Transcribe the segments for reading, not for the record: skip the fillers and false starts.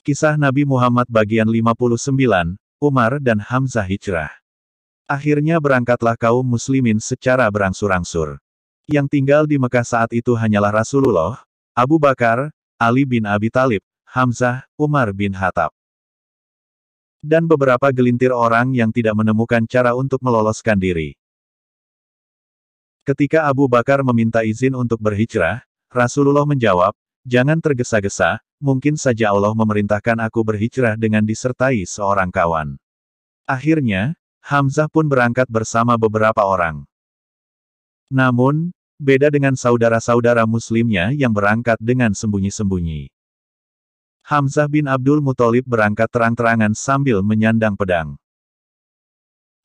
Kisah Nabi Muhammad bagian 59, Umar dan Hamzah hijrah. Akhirnya berangkatlah kaum muslimin secara berangsur-angsur. Yang tinggal di Mekah saat itu hanyalah Rasulullah, Abu Bakar, Ali bin Abi Thalib, Hamzah, Umar bin Khattab, dan beberapa gelintir orang yang tidak menemukan cara untuk meloloskan diri. Ketika Abu Bakar meminta izin untuk berhijrah, Rasulullah menjawab, "Jangan tergesa-gesa, mungkin saja Allah memerintahkan aku berhijrah dengan disertai seorang kawan." Akhirnya, Hamzah pun berangkat bersama beberapa orang. Namun, beda dengan saudara-saudara muslimnya yang berangkat dengan sembunyi-sembunyi. Hamzah bin Abdul Muthalib berangkat terang-terangan sambil menyandang pedang.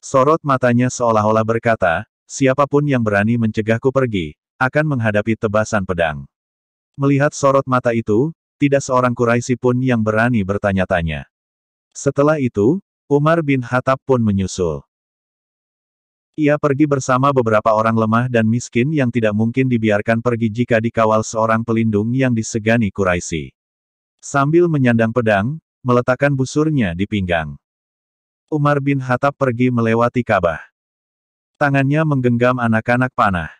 Sorot matanya seolah-olah berkata, "Siapapun yang berani mencegahku pergi, akan menghadapi tebasan pedang." Melihat sorot mata itu, tidak seorang Quraisy pun yang berani bertanya-tanya. Setelah itu, Umar bin Khattab pun menyusul. Ia pergi bersama beberapa orang lemah dan miskin yang tidak mungkin dibiarkan pergi jika dikawal seorang pelindung yang disegani Quraisy. Sambil menyandang pedang, meletakkan busurnya di pinggang, Umar bin Khattab pergi melewati Ka'bah. Tangannya menggenggam anak-anak panah.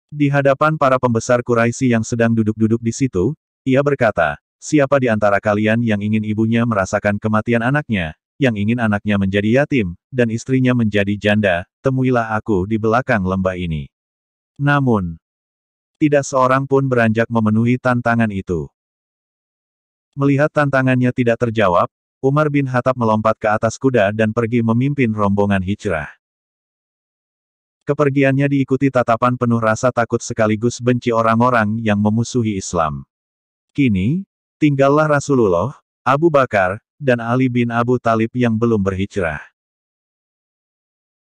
Di hadapan para pembesar Quraisy yang sedang duduk-duduk di situ, ia berkata, "Siapa di antara kalian yang ingin ibunya merasakan kematian anaknya, yang ingin anaknya menjadi yatim, dan istrinya menjadi janda, temuilah aku di belakang lembah ini." Namun, tidak seorang pun beranjak memenuhi tantangan itu. Melihat tantangannya tidak terjawab, Umar bin Khattab melompat ke atas kuda dan pergi memimpin rombongan hijrah. Kepergiannya diikuti tatapan penuh rasa takut sekaligus benci orang-orang yang memusuhi Islam. Kini, tinggallah Rasulullah, Abu Bakar, dan Ali bin Abu Thalib yang belum berhijrah.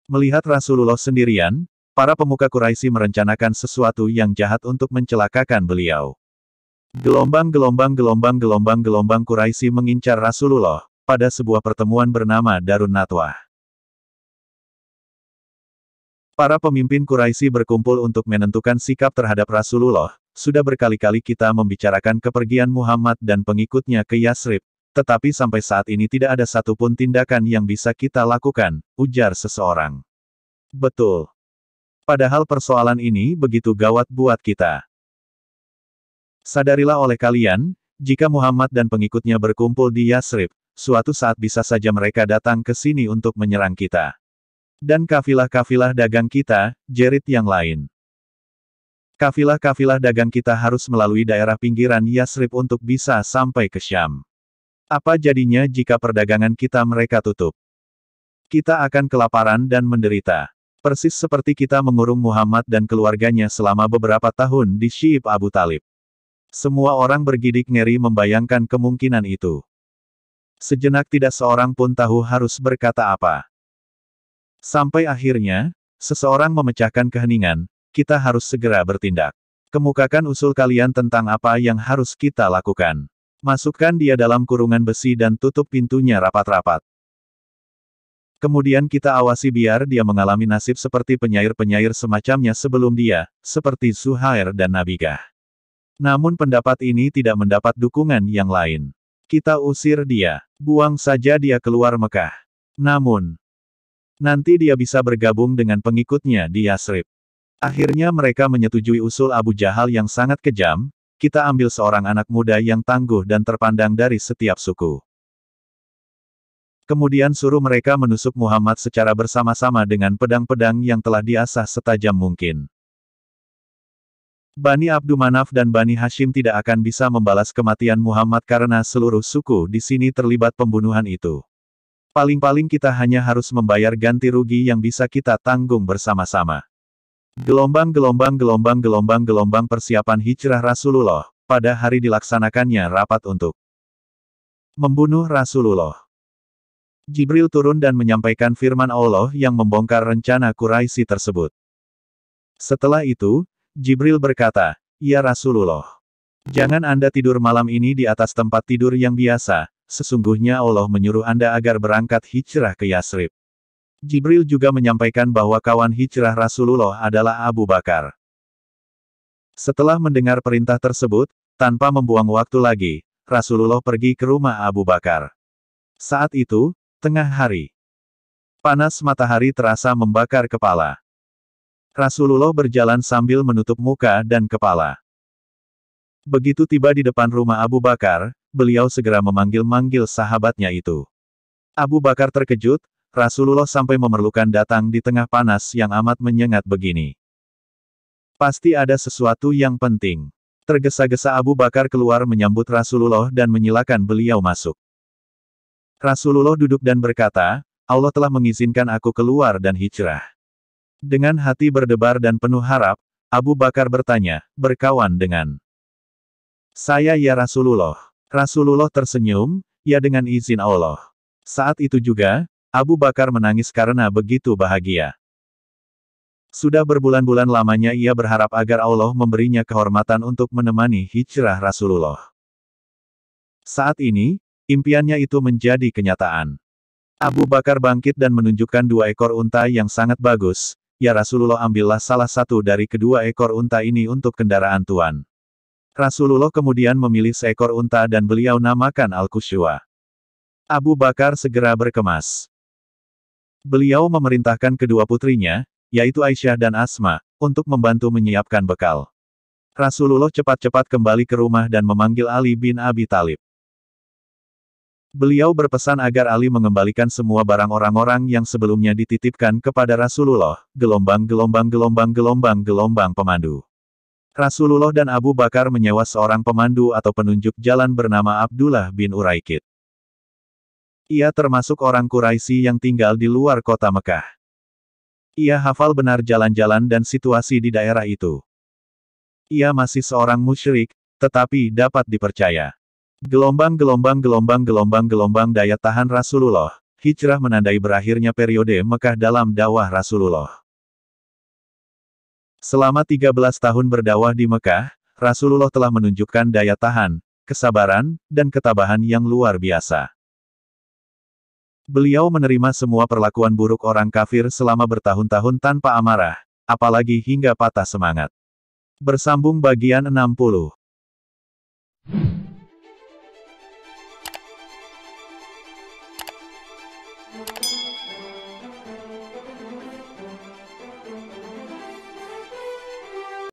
Melihat Rasulullah sendirian, para pemuka Quraisy merencanakan sesuatu yang jahat untuk mencelakakan beliau. Gelombang Quraisy mengincar Rasulullah, pada sebuah pertemuan bernama Darun Natwah. Para pemimpin Quraisy berkumpul untuk menentukan sikap terhadap Rasulullah. Sudah berkali-kali kita membicarakan kepergian Muhammad dan pengikutnya ke Yasrib, tetapi sampai saat ini tidak ada satupun tindakan yang bisa kita lakukan, ujar seseorang. Betul. Padahal persoalan ini begitu gawat buat kita. Sadarilah oleh kalian, jika Muhammad dan pengikutnya berkumpul di Yasrib, suatu saat bisa saja mereka datang ke sini untuk menyerang kita. Dan kafilah-kafilah dagang kita, jerit yang lain. Kafilah-kafilah dagang kita harus melalui daerah pinggiran Yasrib untuk bisa sampai ke Syam. Apa jadinya jika perdagangan kita mereka tutup? Kita akan kelaparan dan menderita. Persis seperti kita mengurung Muhammad dan keluarganya selama beberapa tahun di Syi'ib Abu Thalib. Semua orang bergidik ngeri membayangkan kemungkinan itu. Sejenak tidak seorang pun tahu harus berkata apa. Sampai akhirnya, seseorang memecahkan keheningan, kita harus segera bertindak. Kemukakan usul kalian tentang apa yang harus kita lakukan. Masukkan dia dalam kurungan besi dan tutup pintunya rapat-rapat. Kemudian kita awasi biar dia mengalami nasib seperti penyair-penyair semacamnya sebelum dia, seperti Zuhair dan Nabigah. Namun pendapat ini tidak mendapat dukungan yang lain. Kita usir dia, buang saja dia keluar Mekah. Namun, nanti dia bisa bergabung dengan pengikutnya di Yasrib. Akhirnya mereka menyetujui usul Abu Jahal yang sangat kejam, kita ambil seorang anak muda yang tangguh dan terpandang dari setiap suku. Kemudian suruh mereka menusuk Muhammad secara bersama-sama dengan pedang-pedang yang telah diasah setajam mungkin. Bani Abdu Manaf dan Bani Hashim tidak akan bisa membalas kematian Muhammad karena seluruh suku di sini terlibat pembunuhan itu. Paling-paling kita hanya harus membayar ganti rugi yang bisa kita tanggung bersama-sama. Gelombang persiapan hijrah Rasulullah, pada hari dilaksanakannya rapat untuk membunuh Rasulullah. Jibril turun dan menyampaikan firman Allah yang membongkar rencana Quraisy tersebut. Setelah itu, Jibril berkata, "Ya Rasulullah, jangan Anda tidur malam ini di atas tempat tidur yang biasa. Sesungguhnya Allah menyuruh Anda agar berangkat hijrah ke Yasrib." Jibril juga menyampaikan bahwa kawan hijrah Rasulullah adalah Abu Bakar. Setelah mendengar perintah tersebut, tanpa membuang waktu lagi, Rasulullah pergi ke rumah Abu Bakar. Saat itu, tengah hari. Panas matahari terasa membakar kepala. Rasulullah berjalan sambil menutup muka dan kepala. Begitu tiba di depan rumah Abu Bakar, beliau segera memanggil-manggil sahabatnya itu. Abu Bakar terkejut, Rasulullah sampai memerlukan datang di tengah panas yang amat menyengat begini. Pasti ada sesuatu yang penting. Tergesa-gesa Abu Bakar keluar menyambut Rasulullah dan menyilakan beliau masuk. Rasulullah duduk dan berkata, Allah telah mengizinkan aku keluar dan hijrah. Dengan hati berdebar dan penuh harap, Abu Bakar bertanya, berkawan dengan saya ya Rasulullah. Rasulullah tersenyum, ya dengan izin Allah. Saat itu juga, Abu Bakar menangis karena begitu bahagia. Sudah berbulan-bulan lamanya ia berharap agar Allah memberinya kehormatan untuk menemani hijrah Rasulullah. Saat ini, impiannya itu menjadi kenyataan. Abu Bakar bangkit dan menunjukkan 2 ekor unta yang sangat bagus. Ya Rasulullah, ambillah salah satu dari kedua ekor unta ini untuk kendaraan Tuan. Rasulullah kemudian memilih seekor unta dan beliau namakan Al-Qushwa. Abu Bakar segera berkemas. Beliau memerintahkan kedua putrinya, yaitu Aisyah dan Asma, untuk membantu menyiapkan bekal. Rasulullah cepat-cepat kembali ke rumah dan memanggil Ali bin Abi Thalib. Beliau berpesan agar Ali mengembalikan semua barang orang-orang yang sebelumnya dititipkan kepada Rasulullah, gelombang pemandu. Rasulullah dan Abu Bakar menyewa seorang pemandu atau penunjuk jalan bernama Abdullah bin Uraikid. Ia termasuk orang Quraisy yang tinggal di luar kota Mekah. Ia hafal benar jalan-jalan dan situasi di daerah itu. Ia masih seorang musyrik, tetapi dapat dipercaya. Gelombang daya tahan Rasulullah. Hijrah menandai berakhirnya periode Mekah dalam dakwah Rasulullah. Selama 13 tahun berdakwah di Mekah, Rasulullah telah menunjukkan daya tahan, kesabaran, dan ketabahan yang luar biasa. Beliau menerima semua perlakuan buruk orang kafir selama bertahun-tahun tanpa amarah, apalagi hingga patah semangat. Bersambung bagian 60.